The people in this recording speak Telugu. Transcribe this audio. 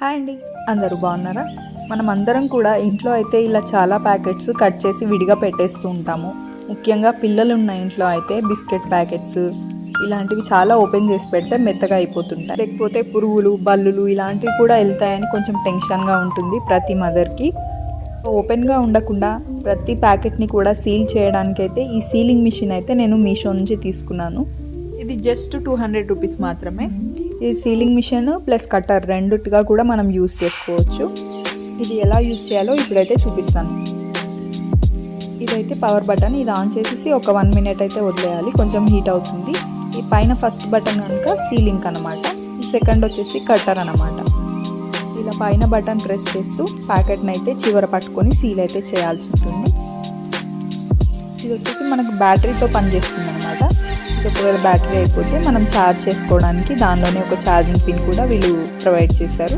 హాయ్ అండి, అందరూ బాగున్నారా? మనం అందరం కూడా ఇంట్లో అయితే ఇలా చాలా ప్యాకెట్స్ కట్ చేసి విడిగా పెట్టేస్తూ ఉంటాము. ముఖ్యంగా పిల్లలు ఉన్న ఇంట్లో అయితే బిస్కెట్ ప్యాకెట్స్ ఇలాంటివి చాలా ఓపెన్ చేసి పెడితే మెత్తగా అయిపోతుంటాయి. లేకపోతే పురుగులు, బల్లులు ఇలాంటివి కూడా వెళ్తాయని కొంచెం టెన్షన్గా ఉంటుంది ప్రతి మదర్కి. ఓపెన్గా ఉండకుండా ప్రతి ప్యాకెట్ని కూడా సీల్ చేయడానికైతే ఈ సీలింగ్ మిషన్ అయితే నేను మీషో నుంచి తీసుకున్నాను. ఇది జస్ట్ 200 రూపీస్ మాత్రమే. ఈ సీలింగ్ మిషన్ ప్లస్ కట్టర్ రెండుగా కూడా మనం యూస్ చేసుకోవచ్చు. ఇది ఎలా యూస్ చేయాలో ఇప్పుడైతే చూపిస్తాను. ఇదైతే పవర్ బటన్, ఇది ఆన్ చేసేసి ఒక 1 మినిట్ అయితే వదిలేయాలి, కొంచెం హీట్ అవుతుంది. ఈ పైన ఫస్ట్ బటన్ కనుక సీలింగ్ అనమాట, ఈ సెకండ్ వచ్చేసి కట్టర్ అనమాట. ఇలా పైన బటన్ ప్రెస్ చేస్తూ ప్యాకెట్ని అయితే చివర పట్టుకొని సీల్ అయితే చేయాల్సి ఉంటుంది. ఇది వచ్చేసి మనకు బ్యాటరీతో పనిచేస్తుంది అనమాట. ఇది ఒకవేళ బ్యాటరీ అయిపోతే మనం ఛార్జ్ చేసుకోవడానికి దానిలోనే ఒక ఛార్జింగ్ పిన్ కూడా వీళ్ళు ప్రొవైడ్ చేశారు.